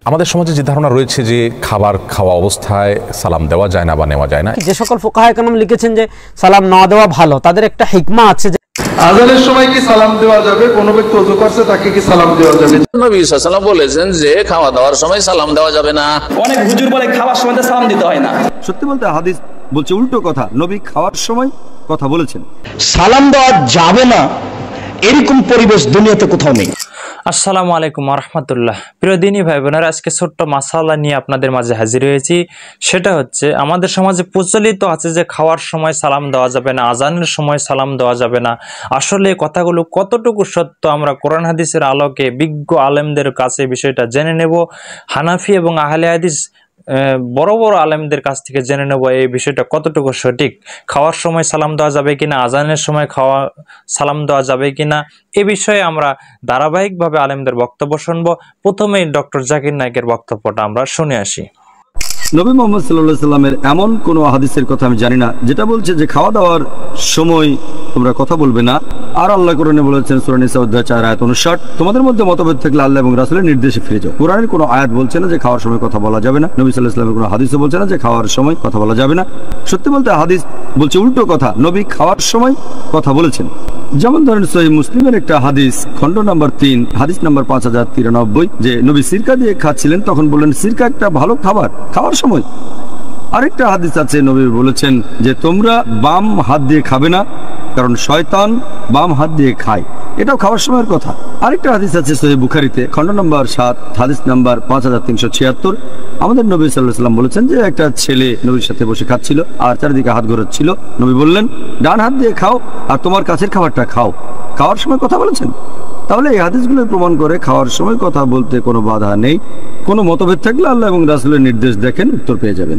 আমাদের সমাজে যে ধারণা রয়েছে যে খাবার খাওয়া অবস্থায় সালাম দেওয়া যায় না বা নেওয়া যায় না, যে সকল ফুকাহা কেরাম লিখেছেন যে সালাম না দেওয়া ভালো, তাদের একটা হিকমা আছে যে আযানের সময় কি সালাম দেওয়া যাবে? কোন ব্যক্তি ওযু করছে তাকে কি সালাম দেওয়া যাবে? নবী সাল্লাল্লাহু আলাইহি ওয়াসাল্লাম বলেছেন যে খাওয়া দাওয়ার সময় সালাম দেওয়া যাবে না। অনেক হুজুর বলে খাওয়ার সময় সালাম দিতে হয় না। সত্যি বলতে হাদিস বলছে উল্টো কথা, নবী খাওয়ার সময় কথা বলেছেন। সালাম দেওয়া যাবে না এরকম পরিবেশ দুনিয়াতে কোথাও নেই। আসসালামু আলাইকুম ওয়া রাহমাতুল্লাহ। প্রিয় দিনী ভাই বোনেরা, আজকে ছোট্ট মাসালা নিয়ে আপনাদের মাঝে হাজির হয়েছি। সেটা হচ্ছে আমাদের সমাজে প্রচলিত আছে যে খাওয়ার সময় সালাম দেওয়া যাবে না, আজানের সময় সালাম দেওয়া যাবে না। আসলে কথাগুলো কতটুকু সত্য আমরা কোরআন হাদিসের আলোকে বিজ্ঞ আলেমদের কাছে বিষয়টা জেনে নেব। হানাফি এবং আহলে হাদিস বড় বড় আলেমদের কাছ থেকে জেনে নেব এই বিষয়টা কতটুকু সঠিক। খাওয়ার সময় সালাম দেওয়া যাবে কিনা, আজানের সময় সালাম দেওয়া যাবে কিনা, এ বিষয়ে আমরা ধারাবাহিকভাবে আলেমদের বক্তব্য শুনবো। প্রথমেই ডক্টর জাকির নায়েকের বক্তব্যটা আমরা শুনে আসি। নবী মুহাম্মদ সাল্লাল্লাহু আলাইহি সাল্লামের এমন কোনো হাদিসের কথা আমি জানি না যেটা বলছে যে খাওয়া দাওয়ার সময় তোমরা কথা বলবে না। আর আল্লাহ কোরআনে বলেছেন সূরা নিসা অধ্যায় 4 আয়াত 59, তোমাদের মধ্যে মতভেদ থাকলে আল্লাহ এবং রাসূলের নির্দেশে ফিরে যাও। কোরআনের কোনো আয়াত বলছে না যে খাওয়ার সময় কথা বলা যাবে না। নবী সাল্লাল্লাহু আলাইহি সাল্লামের কোনো হাদিসও বলছে না যে খাওয়ার সময় কথা বলা যাবে না। সত্যি বলতে হাদিস বলছে উল্টো কথা, নবী খাওয়ার সময় কথা বলেছেন। যেমন ধরেন সহিহ মুসলিমের একটা হাদিস, খণ্ড নাম্বার 3, হাদিস নাম্বার 5093, যে নবী সিরকা দিয়ে খাচ্ছিলেন, তখন বললেন সিরকা একটা ভালো খাবার, খাওয়ার সময়। আরেকটা হাদিস আছে, নবী বলেছেন যে তোমরা বাম হাত দিয়ে খাবে না, কারণ শয়তান বাম হাত দিয়ে খায়, এটাও খাওয়ার সময়ের কথা। আরেকটা হাদিস আছে সহিহ বুখারীতে, খণ্ড নাম্বার 7, হাদিস নাম্বার 5376, আমাদের নবী সাল্লাল্লাহু আলাইহি সাল্লাম বলেছেন যে একটা ছেলে নবীর সাথে বসে খাচ্ছিল আর চারিদিকে হাত ঘোরাচ্ছিল। নবী বললেন ডান হাত দিয়ে খাও আর তোমার কাছের খাবারটা খাও। খাওয়ার সময় কথা বলেছেন। তাহলে এই হাদিসগুলো প্রমাণ করে খাওয়ার সময় কথা বলতে কোনো বাধা নেই। কোনো মতভেদ থাকলে আল্লাহ এবং রাসূলের নির্দেশ দেখেন, উত্তর পেয়ে যাবেন।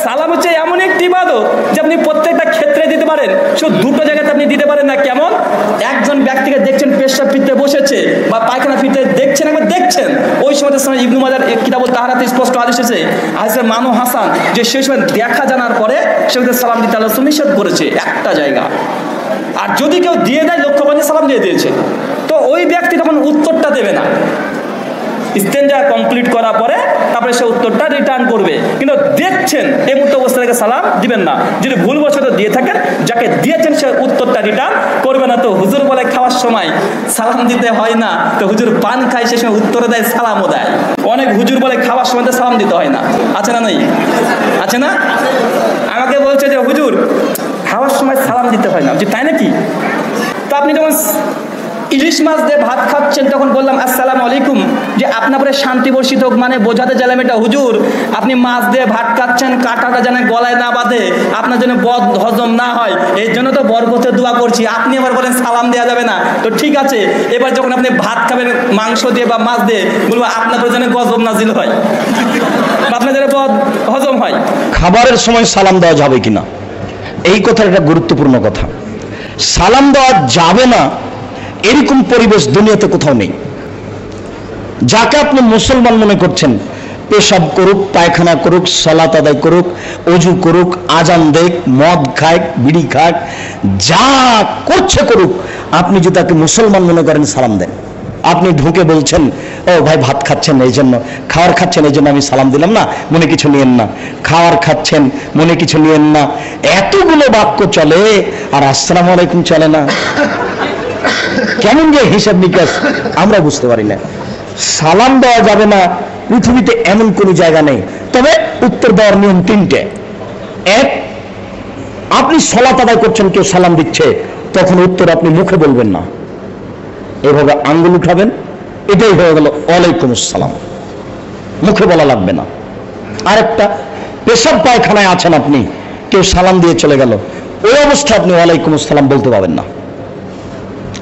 সালাম হচ্ছে এমন একটি ইবাদত যে আপনি প্রত্যেকটা ক্ষেত্রে দিতে পারেন, শুধু দুটো জায়গাতে আপনি দিতে পারেন না। কেমন? একজন ব্যক্তিকে দেখছেন পেশাব ফিরতে বসেছে বা পায়খানা ফিরতে দেখছেন, একবার দেখছেন, ওই সময় ইবনে মাজাহ কিতাবুত তাহারাতে স্পষ্ট হাদিস এসেছে, হাদিসের মানু হাসান, যে সেই সময় দেখা জানার পরে সে সালাম দিতে আল্লাহ নিষেধ করেছে একটা জায়গা। আর যদি কেউ দিয়ে দেয় লক্ষ্য করে সালাম দিয়ে দিয়েছে, তো ওই ব্যক্তি তখন উত্তরটা দেবে না। ইস্তেঞ্জা কমপ্লিট করার পরে তারপরে সে উত্তরটা রিটার্ন করবে, কিন্তু দেখছেন এই মুহূর্তে অবস্থা থেকে সালাম দিবেন না। যদি ভুলবশত দিয়ে থাকেন, যাকে দিয়েছেন সে উত্তরটা রিটার্ন করবে না। তো হুজুর বলে খাওয়ার সময় সালাম দিতে হয় না, তো হুজুর পান খায় সে সময় উত্তরে দেয়, সালামও দেয়। অনেক হুজুর বলে খাওয়ার সময় সালাম দিতে হয় না, আছে না? নেই? আছে না? আমাকে বলছে যে হুজুর খাওয়ার সময় সালাম দিতে হয় না। যে তাই নাকি? তো আপনি যখন ইলিশ মাছ দিয়ে ভাত খাচ্ছেন তখন বললাম আসসালামু আলাইকুম, যে আপনার পরে শান্তি বর্ষিত হোক, মানে বোঝাতে চাইলাম এটা হুজুর আপনি মাছ দিয়ে ভাত খাচ্ছেন, কাঁটাটা যেন গলায় না বাঁধে, আপনার জন্য বদ হজম না হয়, এই জন্য তো বরকতের দোয়া করছি। আপনি আবার বলেন সালাম দেওয়া যাবে না। তো ঠিক আছে, এবার যখন আপনি ভাত খাবেন মাংস দিয়ে বা মাছ দিয়ে, বলবো আপনার পরে যেন গজব নাজিল হয়, আপনার যেন বদ হজম হয়। খাবারের সময় সালাম দেওয়া যাবে কিনা, এই কথাটা একটা গুরুত্বপূর্ণ কথা। সালাম দেওয়া যাবে না এরকম পরিবেশ দুনিয়াতে কোথাও নেই। যাকে আপনি মুসলমান মনে করছেন, পেশাব করুক, পায়খানা করুক, সালাত আদায় করুক, ওযু করুক, আজান দেখ, মদ খায়, বিড়ি খাক, যা করছে করুক, আপনি যদি তাকে মুসলমান মনে করেন সালাম দেন। আপনি ঢুকে বলছেন ও ভাই ভাত খাচ্ছেন এই জন্য, খাওয়ার খাচ্ছেন এই জন্য আমি সালাম দিলাম না, মনে কিছু নিয়েন না। খাওয়ার খাচ্ছেন, মনে কিছু নিয়েন না, এতগুলো বাক্য চলে আর আসসালামু আলাইকুম চলে না। কেমন যে হিসাব নিকাশ আমরা বুঝতে পারি না। সালাম দেওয়া যাবে না পৃথিবীতে এমন কোন জায়গা নেই, তবে উত্তর দেওয়ার নিয়ম 3টে। এক, আপনি সালাত আদায় করছেন, কেউ সালাম দিচ্ছে, তখন উত্তর আপনি মুখে বলবেন না, এভাবে আঙ্গুল উঠাবেন, এটাই হয়ে গেল ওয়ালাইকুম আসসালাম, মুখে বলা লাগবে না। আরেকটা, পেশাব পায়খানায় আছেন আপনি, কেউ সালাম দিয়ে চলে গেল, ওই অবস্থায় আপনি ওয়ালাইকুম আসসালাম বলতে পারবেন না,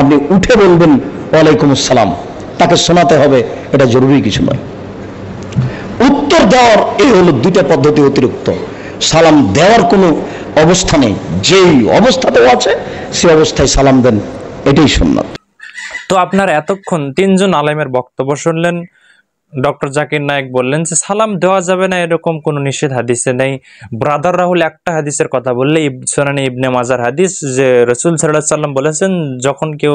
আপনি উঠে বলবেন ওয়ালাইকুম আসসালাম, তাকে শোনাতে হবে, এটা জরুরি কিছু নয়। উত্তর দেওয়ার এই হলো 2টা পদ্ধতি অতিরিক্ত। সালাম দেওয়ার কোনো অবস্থা নেই, যেই অবস্থাতেও আছে সেই অবস্থায় সালাম দেন, এটাই সুন্নাত। তো আপনারা এতক্ষণ 3জন আলেমের বক্তব্য শুনলেন। ডক্টর জাকির নায়েক বললেন যে সালাম দেওয়া যাবে না এরকম কোনো নিষেধ হাদিসে নেই। ব্রাদার রাহুল একটা হাদিসের কথা বললে সুনানে ইবনে মাজার হাদিস, যে রাসূল সাল্লাল্লাহু আলাইহি সাল্লাম বলেছেন যখন কেউ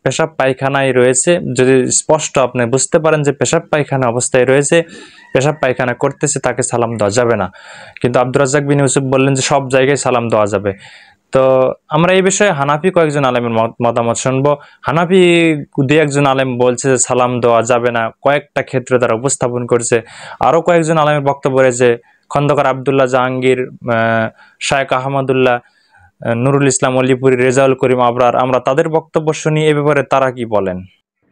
পেশাব পায়খানায় রয়েছে, যদি স্পষ্ট আপনি বুঝতে পারেন যে পেশাব পায়খানা অবস্থায় রয়েছে, পেশাব পায়খানা করতেছে, তাকে সালাম দেওয়া যাবে না। কিন্তু আব্দুর রাজ্জাক বিন ইউসুফ বললেন যে সব জায়গায় সালাম দেওয়া যাবে। তো আমরা এই বিষয়ে হানাফি কয়েকজন আলেমের মতামত শুনবো। হানাফি দুই একজন আলেম বলছে যে সালাম দেওয়া যাবে না, কয়েকটা ক্ষেত্রে তারা উপস্থাপন করছে। আরো কয়েকজন আলেমের বক্তব্য রয়েছে, খন্দকার আব্দুল্লাহ জাহাঙ্গীর, শায়েখ আহমদুল্লাহ, নুরুল ইসলাম অলিপুরি, রেজাউল করিম আবরার। আমরা তাদের বক্তব্য শুনি, এ ব্যাপারে তারা কি বলেন।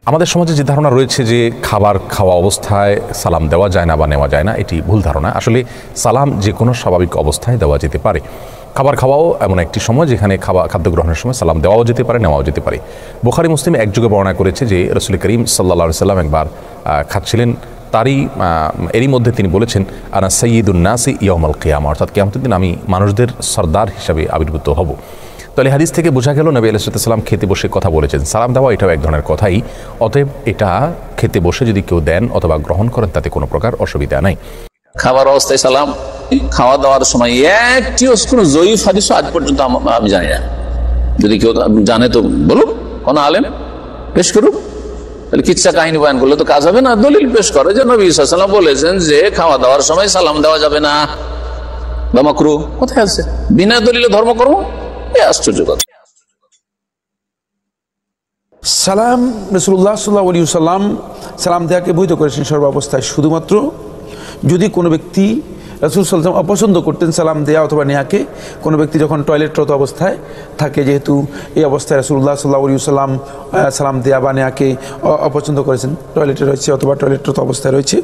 আমাদের সমাজে যে ধারণা রয়েছে যে খাবার খাওয়া অবস্থায় সালাম দেওয়া যায় না বা নেওয়া যায় না, এটি ভুল ধারণা। আসলে সালাম যে কোনো স্বাভাবিক অবস্থায় দেওয়া যেতে পারে। খাবার খাওয়াও এমন একটি সময় যেখানে খাদ্য গ্রহণের সময় সালাম দেওয়াও যেতে পারে, নেওয়াও যেতে পারে। বুখারী মুসলিম একযোগে বর্ণনা করেছে যে রাসূল করিম সাল্লাল্লাহু আলাইহি সাল্লাম একবার খাচ্ছিলেন, এরই মধ্যে তিনি বলেছেন, আনা সাইয়্যিদুন নাসি ইয়াউমাল কিয়ামা, অর্থাৎ কিয়ামতের দিন আমি মানুষদের সরদার হিসাবে আবির্ভূত হব। তাহলে হাদিস থেকে বোঝা গেল নবী আলাইহিস সালাম খেতে বসে কথা বলেছেন। সালাম দেওয়া এটাও এক ধরনের কথাই, অতএব এটা খেতে বসে যদি কেউ দেন অথবা গ্রহণ করেন তাতে কোনো প্রকার অসুবিধা নাই। খাবার অবস্থায় সালাম, খাওয়া দাওয়ার সময় একটিও কোনো জয়ীফ হাদিস আজ পর্যন্ত আমি জানি না। যদি কেউ জানে তো বলুক, কোন আলেম পেশ করুক। তাহলে কিচ্ছা কাহিনী বয়ান করলে তো কাজ হবে না। দলিল পেশ করে যে নবী সাল্লাল্লাহু আলাইহি ওয়াসাল্লাম বলেছেন যে খাওয়া দাওয়ার সময় সালাম দেওয়া যাবে না বা মাকরুহ। কোথায় আছে? বিনা দলিলে ধর্ম করবো, এ আশ্চর্য কথা। সালাম রাসূলুল্লাহ সাল্লাল্লাহু আলাইহি ওয়াসাল্লাম সালাম দেওয়াকে বৈধ করেছেন সর্বাবস্থায়, শুধুমাত্র যদি কোনো ব্যক্তি রাসূল সাল্লাল্লাহু আলাইহি ওয়াসাল্লাম অপছন্দ করতেন সালাম দেওয়া অথবা নেয়াকে। কোনো ব্যক্তি যখন টয়লেটরত অবস্থায় থাকে, যেহেতু এই অবস্থায় রাসূলুল্লাহ সাল্লাল্লাহু আলাইহি ওয়াসাল্লাম সালাম দেওয়া বা নেয়াকে অপছন্দ করেছেন, টয়লেটে রয়েছে অথবা টয়লেটরত অবস্থায় রয়েছে,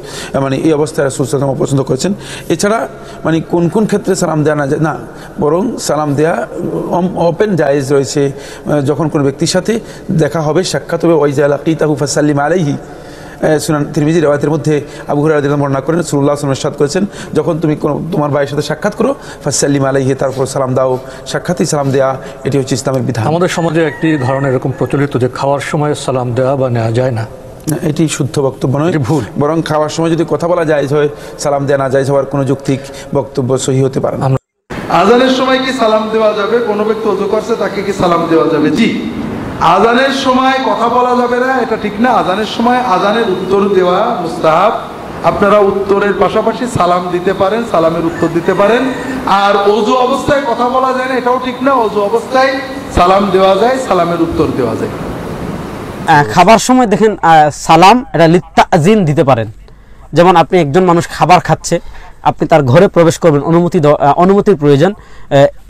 মানে এই অবস্থায় রাসূল সাল্লাল্লাহু আলাইহি ওয়াসাল্লাম অপছন্দ করেছেন। এছাড়া মানে কোন কোন ক্ষেত্রে সালাম দেওয়া না যায় না, বরং সালাম দেওয়া ওপেন জায়েজ রয়েছে। যখন কোনো ব্যক্তির সাথে দেখা হবে, সাক্ষাৎ হবে, ওয়াইজা লাকিতাহু ফাসাল্লিম আলাইহি, সুনান তিরমিজি রাওয়ায়াতের মধ্যে আবু হুরায়রা রাদিয়াল্লাহু আনহু বর্ণনা করেন, রাসূলুল্লাহ সাল্লাল্লাহু আলাইহি ওয়াসাল্লাম ইরশাদ করেছেন, যখন তুমি তোমার ভাইয়ের সাথে সাক্ষাৎ করো ফাসাল্লিম আলাইহি, তারপর সালাম দাও, সাক্ষাতেই সালাম দেয়া, এটি হচ্ছে ইসলামের বিধান। আমাদের সমাজে একটি ধারণা এরকম প্রচলিত যে খাওয়ার সময় সালাম দেওয়া বা নেওয়া যায় না, এটি শুদ্ধ বক্তব্য নয়, ভুল। বরং খাওয়ার সময় যদি কথা বলা জায়েজ হয়, সালাম দেওয়া না জায়েজ হওয়ার কোনো যৌক্তিক বক্তব্য সহি হতে পারে না। আজানের সময় কি সালাম দেওয়া যাবে? কোনো ব্যক্তি ওযু করছে তাকে কি সালাম দেওয়া যাবে? জি। আজানের সময় কথা বলা যাবে না এটা ঠিক না। আজানের সময় আজানের উত্তর দেওয়া মুস্তাহাব। আপনারা উত্তরের পাশাপাশি সালাম দিতে পারেন, সালামের উত্তর দিতে পারেন। আর ওযু অবস্থায় কথা বলা যায় না এটাও ঠিক না। ওযু অবস্থায় সালাম দেওয়া যায়, সালামের উত্তর দেওয়া যায়। খাবার সময় দেখেন সালাম এটা লিত্তাজিন দিতে পারেন। যেমন আপনি একজন মানুষ খাবার খাচ্ছে, আপনি তার ঘরে প্রবেশ করবেন, অনুমতির প্রয়োজন,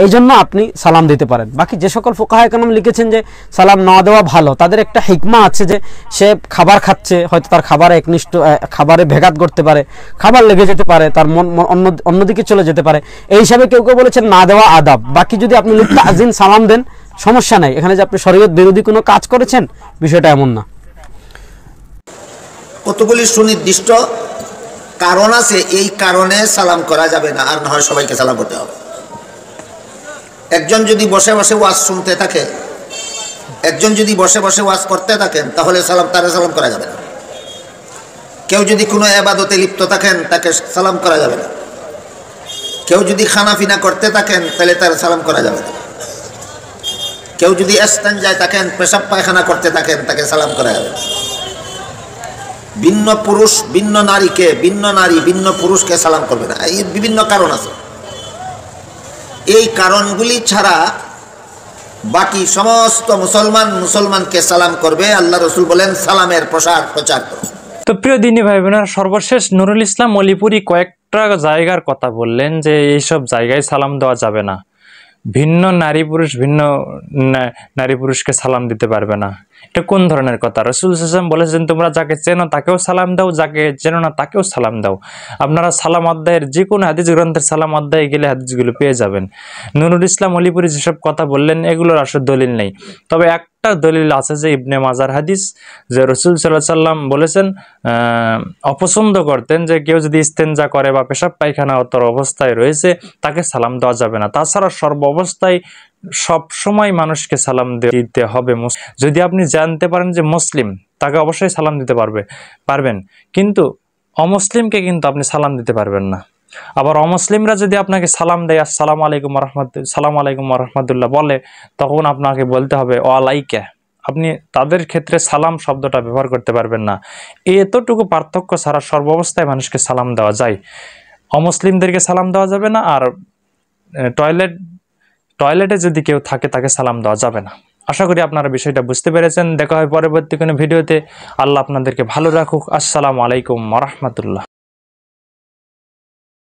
এই জন্য আপনি সালাম দিতে পারেন। বাকি যে সকল ফুকাহায়ে কেরাম লিখেছেন যে সালাম না দেওয়া ভালো, তাদের একটা হিকমা আছে যে সে খাবার খাচ্ছে, হয়তো তার খাবারে ভেঘাত করতে পারে, খাবার লেগে যেতে পারে, তার মন অন্যদিকে চলে যেতে পারে, এই হিসাবে কেউ কেউ বলেছেন না দেওয়া আদাব। বাকি যদি আপনি লিত্তাজিন সালাম দেন সমস্যা নাই, এখানে যে আপনি শরীয়ত বিরোধী কোনো কাজ করেছেন বিষয়টা এমন না। কতগুলি সুনির্দিষ্ট কারণ আছে, এই কারণে সালাম করা যাবে না, আর না হয় সবাইকে সালাম করতে হবে। একজন যদি বসে বসে ওয়াজ শুনতে থাকে, একজন যদি বসে বসে ওয়াজ করতে থাকেন, তাহলে তারে সালাম করা যাবে না। কেউ যদি কোনো ইবাদতে লিপ্ত থাকেন, তাকে সালাম করা যাবে না। কেউ যদি খানাফিনা করতে থাকেন, তাহলে তার সালাম করা যাবে না। কেউ যদি ইস্তেনজায় থাকেন, পেশাব পায়খানা করতে থাকেন, তাকে সালাম করা যাবে না। ভিন্ন পুরুষ ভিন্ন নারীকে, ভিন্ন নারী ভিন্ন পুরুষকে সালাম করবে না। এই বিভিন্ন কারণ আছে। এই কারণগুলি ছাড়া বাকি সমস্ত মুসলমানকে সালাম করবে। আল্লাহ রাসূল বলেন সালামের প্রচার করো। তো প্রিয় দিনী ভাই বোনেরা, সর্বশেষ নুরুল ইসলাম অলিপুরি কয়েকটা জায়গার কথা বললেন যে এইসব জায়গায় সালাম দেওয়া যাবে না, ভিন্ন নারী পুরুষকে সালাম দিতে পারবে না। এটা কোন ধরনের কথা? রাসূল সাল্লাল্লাহু আলাইহি ওয়াসাল্লাম বলেছেন তোমরা যাকে চেনো তাকেও সালাম দাও, যাকে চেনো না তাকেও সালাম দাও। আপনারা সালাম অধ্যায়ের যে কোনো হাদিস গ্রন্থের সালাম অধ্যায়ে গেলে হাদিসগুলো পেয়ে যাবেন। নুরুল ইসলাম অলিপুরি যেসব কথা বললেন এগুলোর আসলে দলিল নেই, তবে একটা দলিল আছে যে ইবনে মাজার হাদিস, যে রাসূল সাল্লাল্লাহু আলাইহি ওয়াসাল্লাম বলেছেন অপছন্দ করতেন যে কেউ যদি ইস্তেনজা করে বা পেশাব পায়খানা অবস্থায় রয়েছে তাকে সালাম দেওয়া যাবে না। তাছাড়া সর্ব অবস্থায় সব সময় মানুষকে সালাম দিতে হবে। যদি আপনি জানতে পারেন যে মুসলিম, তাকে অবশ্যই সালাম দিতে পারবেন, কিন্তু অমুসলিমকে কিন্তু আপনি সালাম দিতে পারবেন না। আবার অমুসলিমরা যদি আপনাকে সালাম দেয় আসসালামু আলাইকুম রহমতুল্লাহ বলে, তখন আপনাকে বলতে হবে ওয়ালাইকা। আপনি তাদের ক্ষেত্রে সালাম শব্দটা ব্যবহার করতে পারবেন না। এতটুকু পার্থক্য ছাড়া সর্বাবস্থায় মানুষকে সালাম দেওয়া যায়। অমুসলিমদেরকে সালাম দেওয়া যাবে না, আর টয়লেটে যদি কেউ থাকে তাকে সালাম দেওয়া যাবে না। আশা করি আপনারা বিষয়টা বুঝতে পেরেছেন। দেখা হয় পরবর্তী কোনো ভিডিওতে। আল্লাহ আপনাদেরকে ভালো রাখুক। আসসালামু আলাইকুম ওয়া রাহমাতুল্লাহ।